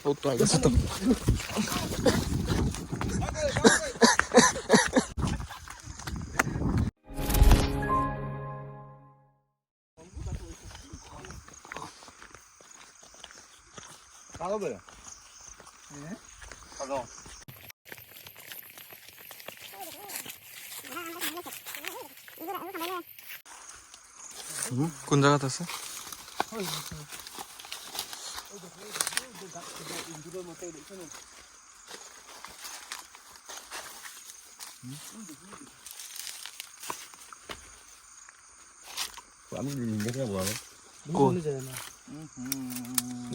ও তো আগে তো কাগবে হ্যাঁ কাগো কোন জায়গাতে আছে আমি দেখে যাবো আমি কোন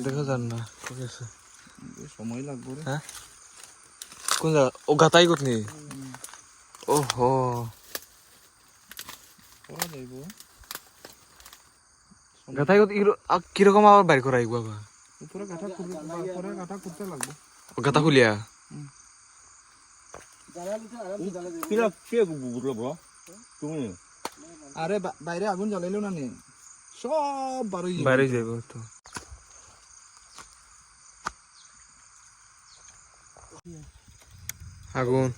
দেখা যান না কোথায় আছে সময় লাগবে রে হ্যাঁ কোন জায়গা ও গাতাই কোতনি ওহো করা যাইব গাতাই কোত কিরকম আবার বাইর করা আইব বাবা উপরে কাটা করতে লাগবে ও গাতা খুলিয়া কিরা কে বুঝলো ব্রো তুমি আরে বাইরে আগুন জ্বালাইলো না নে সব বাইরে যাইব তো আগুন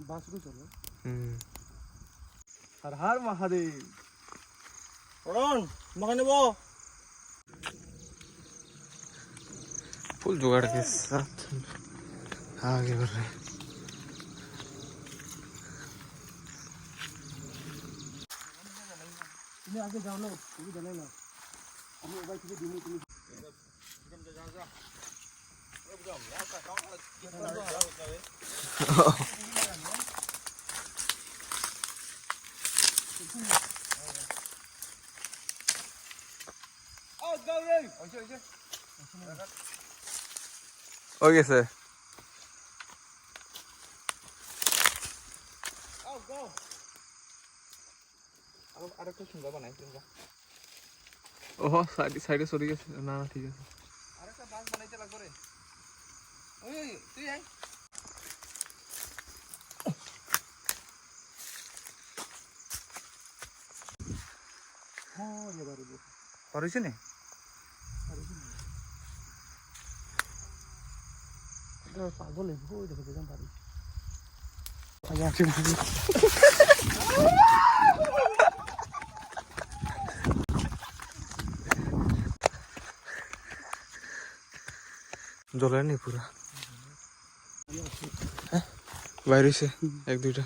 বাসরু চলো হর হর মহাদেব অরণ মাকে নেব फुल जुगाड़ के साथ आगे बढ़ रहे তুমি আগে যাও না তুমি জানাই না আমি ওই থেকে দিমু তুমি हो गया सर আরেকটা সুন্দর বানাই ओहो साइड सरी गए ना ना ठीक है আরেকটা বাস বানাইতে লাগবে রে ওই তুই আই হ্যাঁ এবারে পারিস নে পাগল হইব দেখে দেখেন পারি जला नहीं पूरा वायरस है एक दूटा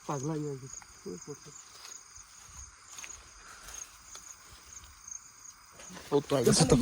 पागला ही है वो तो आगे से तो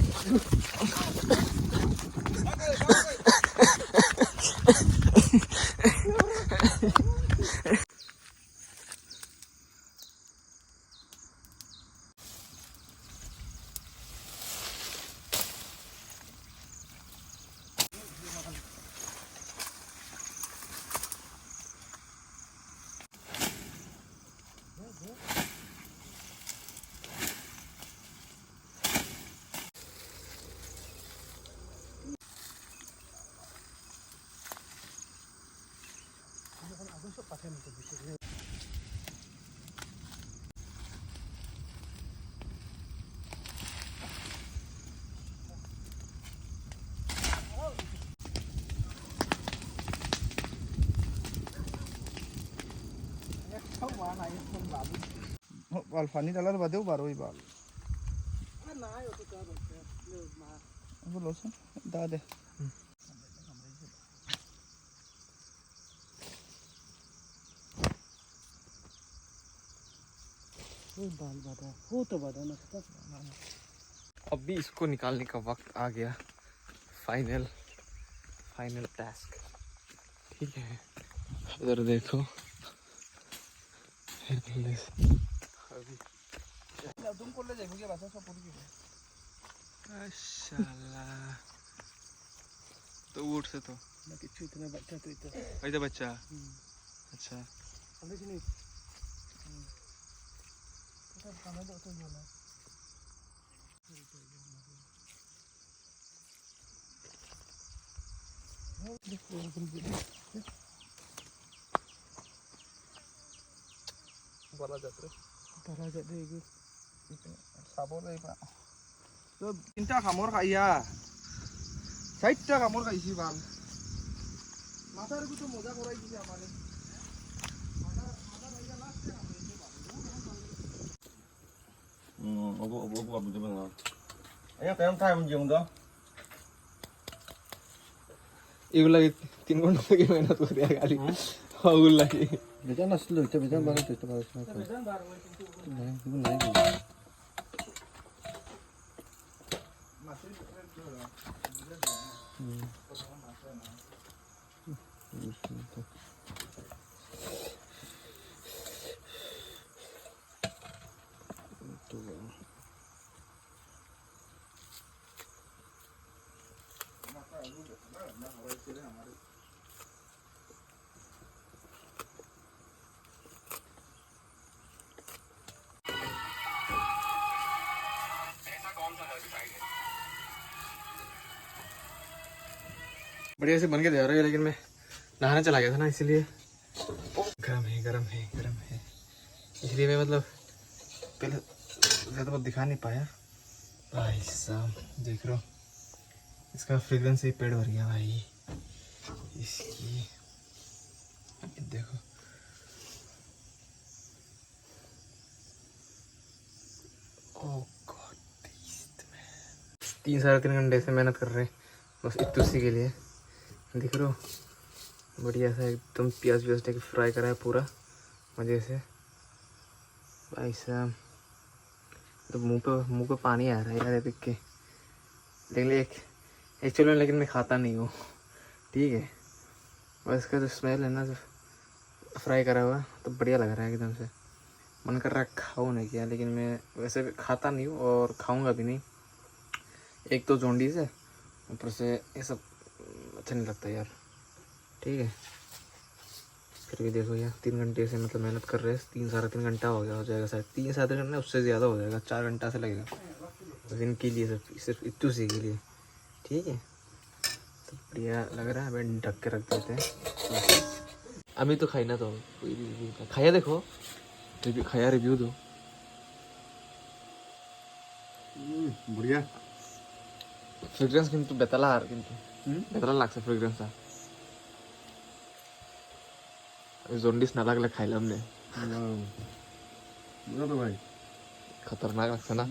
বাল পানি ডালার বাদেও বারোই বাল বলছেন দা দে बाल बाधा हो तो बाधा ना अभी इसको निकालने का वक्त आ गया फाइनल टास्क ठीक है इधर देखो तुम कर ले जाएंगे बासा सब पूरी माशाल्लाह तो उठ से तो ना किच्छु इतना बच्चा तो इतना ऐसा बच्चा अच्छा समझ नहीं तो खाना दो तो बोला बड़ा जाते চাবলৈ পা তিনিটা কামৰ খাইয়া 4টা কামৰ খাইছি ভাল মাথাৰ গুটো মজা কৰাই দিছে আমাৰে Aku betul betul. Ayah tayang tay menjung dah. এগুলা 3 ঘন্টা থেকে মেহনত করে খালি ওগুলা কি Bejan asli itu bejan baru itu baru semua. বেজান বাৰ মই কিন্তু Nah, itu naik. মাছের बढ़िया से बन के दे रहा है लेकिन मैं नहाने चला गया था ना इसीलिए गरम है गरम है गरम है इसलिए मैं मतलब पहले ज़्यादा बहुत दिखा नहीं पाया भाई साहब देख रहे हो इसका फ्रेग्रेंस ही पेड़ भर गया भाई इसकी ये देखो ओह गॉड 3-3.5 घंटे से मेहनत कर रहे हैं बस इतुसी के लिए दिख रहे हो बढ़िया सा एकदम प्याज व्याज लेके फ्राई करा है पूरा मज़े से भाई साहब तो मुंह पे पानी आ रहा है यार देख के लेकिन एक्चुअली लेकिन मैं खाता नहीं हूँ ठीक है और इसका जो स्मेल है ना जो फ्राई करा हुआ तो बढ़िया लग रहा है एकदम से मन कर रहा है खाऊँ नहीं किया लेकिन मैं वैसे भी खाता नहीं हूँ और खाऊँगा भी नहीं एक तो जॉन्डिस है ऊपर से ये सब अच्छा नहीं लगता यार ठीक है फिर भी देखो यार 3 घंटे से मतलब मेहनत कर रहे हैं 3-3.5 घंटा हो जाएगा शायद 3-7 घंटे उससे ज़्यादा हो जाएगा 4 घंटा से लगेगा बस इनके लिए सिर्फ इतू सी के लिए ठीक है तो बढ़िया लग रहा है अभी ढक के रख देते हैं अभी तो खाई ना तो कोई रिव्यू खाया देखो खाया रिव्यू दो बढ़िया. फ्रेग्रेंस किंतु बेतला आर किंतु बेतला लागছে फ्रेग्रेंसটা জন্ডিস না লাগলে খাইলাম না Betul भाई. खतरनाक लगता ना